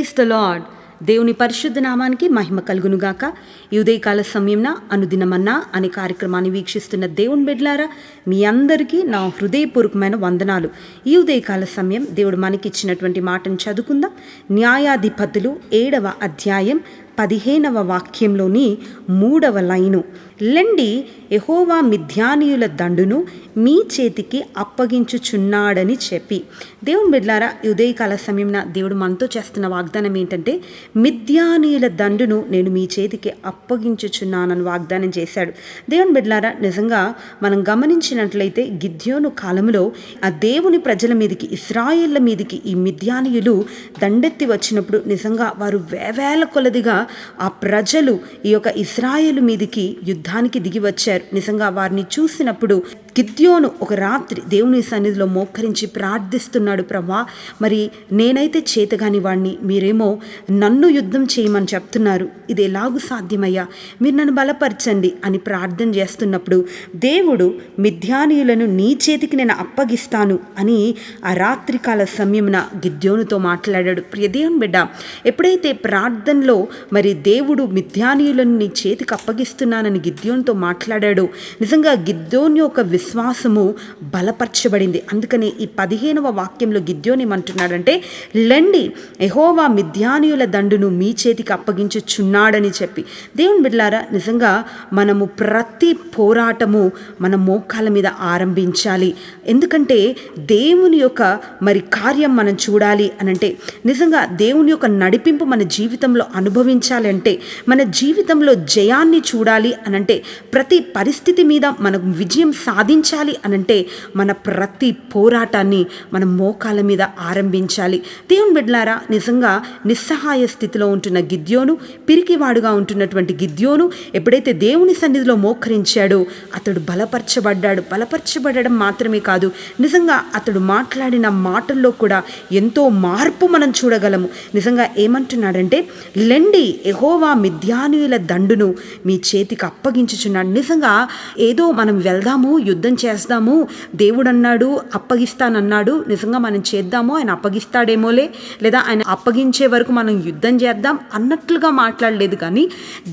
Praise the lord. దేవుని పరిశుద్ధ నామానికి మహిమ కలుగునుగాక. ఈ ఉదయకాల సమయంన అనుదినమన్నా అనే కార్యక్రమాన్ని వీక్షిస్తున్న దేవుని బిడ్డలారా, మీ అందరికీ నా హృదయపూర్వకమైన వందనాలు. ఈ ఉదయకాల సమయం దేవుడు మనకిచ్చినటువంటి మాటను చదువుకుందాం. న్యాయాధిపతులు 7వ అధ్యాయం 15వ వాక్యంలోని 3వ లైను, లెండి యెహోవా మిద్యానీయుల దండును మీ చేతికి అప్పగించుచున్నాడని చెప్పి. దేవుని బిడ్డలారా, ఈ ఉదయకాల సమయంన దేవుడు మనతో చేస్తున్న వాగ్దానం ఏంటంటే, మిద్యానీయుల దండును నేను మీ చేతికి అప్పగించుచున్నానని వాగ్దానం చేశాడు. దేవుని బిడ్డలారా, నిజంగా మనం గమనించినట్లయితే గిద్యోను కాలంలో ఆ దేవుని ప్రజల మీదకి, ఇశ్రాయేళ్ల మీదకి ఈ మిద్యానీయులు దండెత్తి వచ్చినప్పుడు నిజంగా వారు వేవేల కొలదిగా ఆ ప్రజలు ఈ యొక్క ఇశ్రాయేలు మీదికి యుద్ధానికి దిగి వచ్చారు. నిజంగా వారిని చూసినప్పుడు గిద్యోను ఒక రాత్రి దేవుని సన్నిధిలో మోకరించి ప్రార్థిస్తున్నాడు, ప్రభా మరి నేనైతే చేతగాని వాడిని, మీరేమో నన్ను యుద్ధం చేయమని చెప్తున్నారు, ఇది ఎలాగూ సాధ్యమయ్యా, మీరు నన్ను బలపరచండి అని ప్రార్థన చేస్తున్నప్పుడు దేవుడు మిద్యానీయులను నీ చేతికి నేను అప్పగిస్తాను అని ఆ రాత్రికాల సమయమున గిద్యోనుతో మాట్లాడాడు. ప్రియ దేవుని బిడ్డ, ఎప్పుడైతే ప్రార్థనలో మరి దేవుడు మిద్యానీయులను నీ చేతికి అప్పగిస్తున్నానని గిద్యోనుతో మాట్లాడాడో నిజంగా గిద్యోను యొక్క విశ్వాసము బలపరచబడింది. అందుకని ఈ 15వ వాక్యంలో గిద్యోను ఏమంటున్నాడంటే, లెండి యెహోవా మిద్యానీయుల దండును మీ చేతికి అప్పగించుచున్నాడని చెప్పి. దేవుని బిడ్డలారా, నిజంగా మనము ప్రతి పోరాటము మన మోకాల మీద ఆరంభించాలి. ఎందుకంటే దేవుని యొక్క మరి కార్యం మనం చూడాలి అనంటే, నిజంగా దేవుని యొక్క నడిపింపు మన జీవితంలో అనుభవించాలి అంటే, మన జీవితంలో జయాన్ని చూడాలి అనంటే, ప్రతి పరిస్థితి మీద మనం విజయం సాధించాలి అనంటే మన ప్రతి పోరాటాన్ని మనం మోకాల మీద ఆరంభించాలి. దేవుని బిడ్డలారా, నిజంగా నిస్సహాయ స్థితిలో ఉంటున్న గిద్యోను, పిరికివాడుగా ఉంటున్నటువంటి గిద్యోను ఎప్పుడైతే దేవుని సన్నిధిలో మోకరించాడో అతడు బలపరచబడ్డాడు. బలపరచబడడం మాత్రమే కాదు, నిజంగా అతడు మాట్లాడిన మాటల్లో కూడా ఎంతో మార్పు మనం చూడగలము. నిజంగా ఏమంటున్నాడంటే, లెండి యెహోవా మిద్యానీయుల దండును మీ చేతికి అప్పగించుచున్నాడు. నిజంగా ఏదో మనం వెళ్దాము, యుద్ధం చేద్దాము, దేవుడు అన్నాడు అప్పగిస్తానన్నాడు, నిజంగా మనం చేద్దాము, ఆయన అప్పగిస్తాడేమోలే, లేదా ఆయన అప్పగించే వరకు మనం యుద్ధం చేద్దాం అన్నట్లుగా మాట్లాడలేదు. కానీ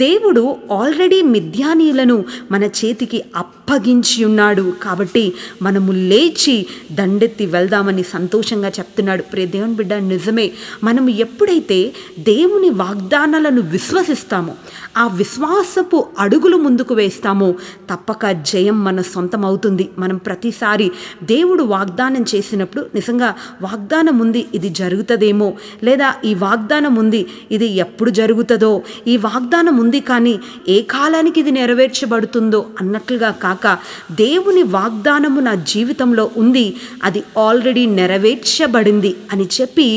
దేవుడు ఆల్రెడీ మిద్యానీయులను మన చేతికి అప్పగించి ఉన్నాడు. కాబట్టి మనము లేచి దండెత్తి వెళ్దామని సంతోషంగా చెప్తున్నాడు. ప్రియ దేవుని బిడ్డ, నిజమే, మనము ఎప్పుడైతే దేవుని వాగ్దానాలను విశ్వసిస్తామో, ఆ విశ్వాసపు అడుగులు ముందుకు వేస్తామో తప్పక జయం మన సొంతం అవుతుంది. మనం ప్రతిసారి దేవుడు వాగ్దానం చేసినప్పుడు నిజంగా వాగ్దానం ఉంది, ఇది జరుగుతుందేమో, లేదా ఈ వాగ్దానం ఉంది, ఇది ఎప్పుడు జరుగుతుందో, ఈ వాగ్దానం ఉంది కానీ ఏ కాలానికి ఇది నెరవేర్చబడుతుందో అన్నట్లుగా కాక, దేవుని వాగ్దానము నా జీవితంలో ఉంది, అది ఆల్రెడీ నెరవేర్చబడింది అని చెప్పి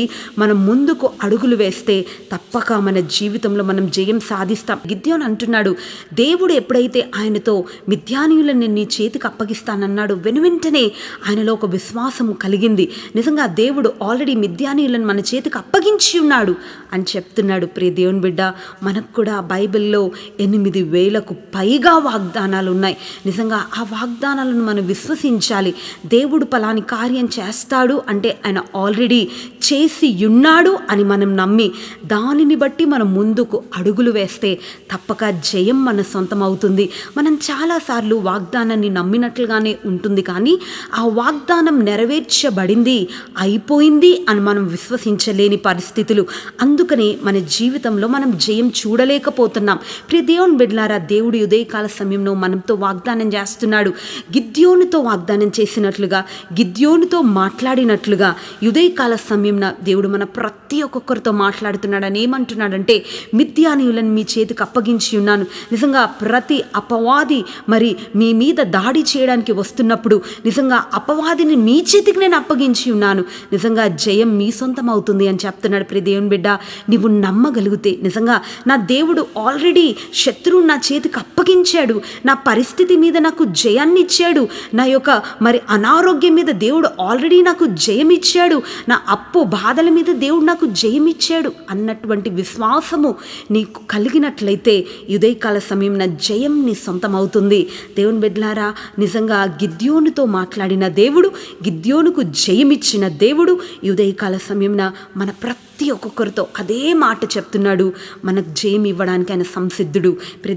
మనం ముందుకు అడుగులు వేస్తే తప్పక మన జీవితంలో మనం జయం సాధిస్తాం. గిద్యోను అంటున్నాడు, దేవుడు ఎప్పుడైతే ఆయనతో మిద్యానీయులను నీ చేతికి అప్పగిస్తానన్నాడు, వెనువెంటనే ఆయనలో ఒక విశ్వాసము కలిగింది. నిజంగా దేవుడు ఆల్రెడీ మిద్యానీయులను మన చేతికి అప్పగించి ఉన్నాడు అని చెప్తున్నాడు. ప్రియ దేవుని బిడ్డ, మనకు కూడా బైబిల్లో 8,000కు పైగా వాగ్దానాలు ఉన్నాయి. నిజంగా ఆ వాగ్దానాలను మనం విశ్వసించాలి. దేవుడు పలాని కార్యం చేస్తాడు అంటే ఆయన ఆల్రెడీ చేసి ఉన్నాడు అని మనం నమ్మి దానిని బట్టి మనం ముందుకు అడుగులు వేస్తే తప్పక జయం మన సొంతం అవుతుంది. మనం చాలాసార్లు వాగ్దానాన్ని నమ్మినట్లుగానే ఉంటుంది కానీ ఆ వాగ్దానం నెరవేర్చబడింది, అయిపోయింది అని మనం విశ్వసించలేని పరిస్థితులు. అందుకనే మన జీవితంలో మనం జయం చూడలేకపోతున్నాం. ప్రియ దేవుని బిడ్డలారా, దేవుడు ఉదయకాల సమయంలో మనతో వాగ్దానం చేస్తున్నాడు. గిద్యోనుతో వాగ్దానం చేసినట్లుగా, గిద్యోనుతో మాట్లాడినట్లుగా ఉదయకాల సమయంన దేవుడు మన ప్రతి ఒక్కొక్కరితో మాట్లాడుతున్నాడు. అని ఏమంటున్నాడంటే, మిద్యానీయులను మీ చేతికి అప్పగించి ఉన్నాను. నిజంగా ప్రతి అపవాది మరి మీ మీద దాడి చేయడానికి వస్తున్నప్పుడు నిజంగా అపవాదిని మీ చేతికి నేను అప్పగించి ఉన్నాను, నిజంగా జయం మీ సొంతం అవుతుంది అని చెప్తున్నాడు. ప్రియ దేవుని బిడ్డ, నీవు నమ్మగలిగితే నిజంగా నా దేవుడు ఆల్రెడీ శత్రువు నా చేతికి అప్పగించాడు, నా పరిస్థితి మీద నాకు జయాన్ని ఇచ్చాడు, నా యొక్క మరి అనారోగ్యం మీద దేవుడు ఆల్రెడీ నాకు జయం ఇచ్చాడు, నా అప్పు బాధల మీద దేవుడు నాకు జయం ఇచ్చాడు అన్నటువంటి విశ్వాసము నీకు కలిగినట్లయితే ఉదయకాల సమయం నా జయం నీ సొంతం అవుతుంది. దేవుని బిడ్డలారా, నిజంగా గిద్యోనుతో మాట్లాడిన దేవుడు, గిద్యోనుకు జయమిచ్చిన దేవుడు ఉదయకాల సమయంన మన ప్రతి ప్రతి ఒక్కొక్కరితో అదే మాట చెప్తున్నాడు. మనకు జయం ఇవ్వడానికి ఆయన సంసిద్ధుడు.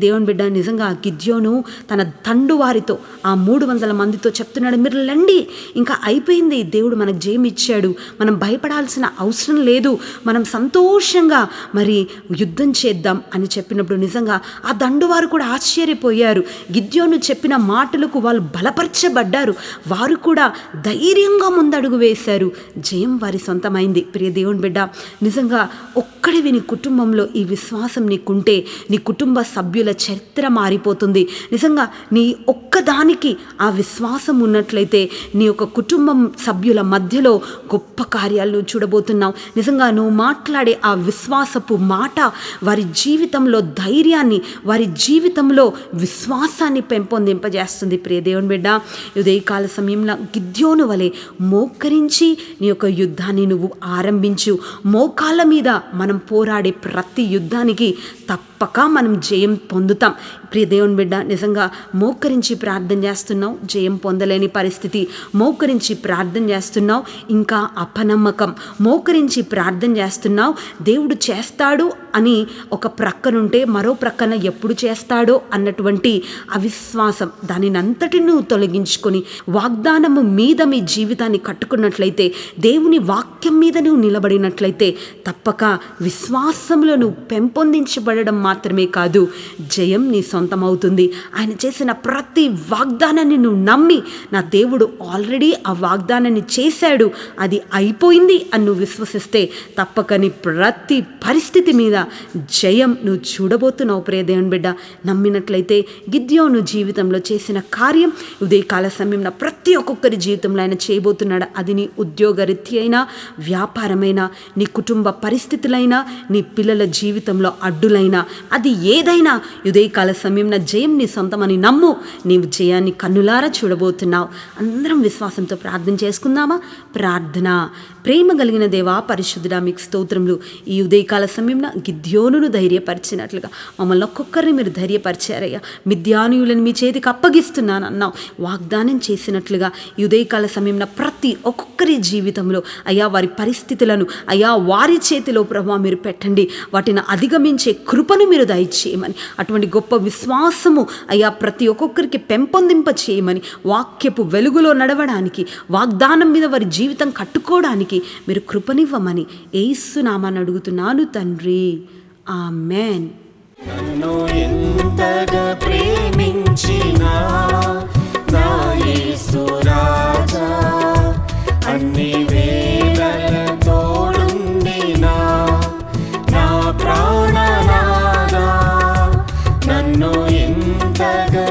దేవుని బిడ్డ, నిజంగా గిద్యోను తన తండు వారితో ఆ 300 మందితో చెప్తున్నాడు, మీరు రండి, ఇంకా అయిపోయింది, దేవుడు మనకు జయం ఇచ్చాడు, మనం భయపడాల్సిన అవసరం లేదు, మనం సంతోషంగా మరి యుద్ధం చేద్దాం అని చెప్పినప్పుడు నిజంగా ఆ దండు వారు కూడా ఆశ్చర్యపోయారు. గిద్యోను చెప్పిన మాటలకు వాళ్ళు బలపరచబడ్డారు. వారు కూడా ధైర్యంగా ముందడుగు వేశారు. జయం వారి సొంతమైంది. ప్రియ దేవుని బిడ్డ, నిజంగా ఒక్కడివి నీ కుటుంబంలో ఈ విశ్వాసం నీకుంటే నీ కుటుంబ సభ్యుల చరిత్ర మారిపోతుంది. నిజంగా నీ ఒక్కదానికి ఆ విశ్వాసం ఉన్నట్లయితే నీ యొక్క కుటుంబం సభ్యుల మధ్యలో గొప్ప కార్యాలు చూడబోతున్నావు. నిజంగా నువ్వు మాట్లాడే ఆ విశ్వాసపు మాట వారి జీవితంలో ధైర్యాన్ని, వారి జీవితంలో విశ్వాసాన్ని పెంపొందింపజేస్తుంది. ప్రియ దేవుని బిడ్డ, ఉదయకాల సమయంలో గిద్యోను వలె మోకరించి నీ యొక్క యుద్ధాన్ని నువ్వు ఆరంభించు. మోకాళ్ళ మీద మనం పోరాడే ప్రతి యుద్ధానికి తప్పక మనం జయం పొందుతాం. ప్రియ దేవుని బిడ్డ, నిజంగా మోకరించి ప్రార్థన చేస్తున్నావు, జయం పొందలేని పరిస్థితి. మోకరించి ప్రార్థన చేస్తున్నావు, ఇంకా అపనమ్మకం. మోకరించి ప్రార్థన చేస్తున్నావు, దేవుడు చేస్తాడు అని ఒక ప్రక్కనుంటే మరో ప్రక్కన ఎప్పుడు చేస్తాడో అన్నటువంటి అవిశ్వాసం, దానినంతటి నువ్వు తొలగించుకొని వాగ్దానము మీద మీ జీవితాన్ని కట్టుకున్నట్లయితే, దేవుని వాక్యం మీద నువ్వు నిలబడినట్లయితే తప్పక విశ్వాసంలో నువ్వు పెంపొందించబడడం మాత్రమే కాదు, జయం నీ సొంతమవుతుంది. ఆయన చేసిన ప్రతి వాగ్దానాన్ని నువ్వు నమ్మి, నా దేవుడు ఆల్రెడీ ఆ వాగ్దానాన్ని చేశాడు, అది అయిపోయింది అని నువ్వు విశ్వసిస్తే తప్పక నీ ప్రతి పరిస్థితి మీద జయం నువ్వు చూడబోతున్నావు. ప్రియ దేవుని బిడ్డ, నమ్మినట్లయితే గిద్యోను జీవితంలో చేసిన కార్యం ఉదయకాల సమయంలో ప్రతి ఒక్కొక్కరి జీవితంలో ఆయన చేయబోతున్నాడు. అది నీ ఉద్యోగరీత్యా అయినా, వ్యాపారమైనా, నీ కుటుంబ పరిస్థితులైనా, నీ పిల్లల జీవితంలో అడ్డులైనా, అది ఏదైనా ఉదయకాల సమయంలో జయం నీ సొంతమని నమ్ము. నీవు జయాన్ని కన్నులారా చూడబోతున్నావు. అందరం విశ్వాసంతో ప్రార్థన చేసుకుందామా? ప్రార్థన. ప్రేమ కలిగిన దేవా, పరిశుద్ధుడా, మీకు స్తోత్రములు. ఈ ఉదయకాల సమయంలో గిద్యోనును ధైర్యపరిచినట్లుగా మమ్మల్ని ఒక్కొక్కరిని మీరు ధైర్యపరిచారయ్యా. మిద్యానీయులను మీ చేతికి అప్పగిస్తున్నాను అన్నావు. వాగ్దానం చేసినట్లుగా ఈ ఉదయకాల సమయంలో ప్రతి ఒక్కొక్కరి జీవితంలో అయ్యా వారి పరిస్థితులను అయ్యా వారి చేతిలో ప్రభావ మీరు పెట్టండి. వాటిని అధిగమించే కృపను మీరు దయచేయమని, అటువంటి గొప్ప విశ్వాసము అయ్యా ప్రతి ఒక్కొక్కరికి పెంపొందింప చేయమని, వాక్యపు వెలుగులో నడవడానికి, వాగ్దానం మీద వారి జీవితం కట్టుకోవడానికి మీరు కృపనివ్వమని యేసు నామమున అడుగుతున్నాను తండ్రి, ఆమేన్. నన్ను ఎంతగా ప్రేమించినా నా యేసు రాజా, అన్ని వేళల తోడుండినా నా ప్రాణనాథా, నన్ను ఎంతగా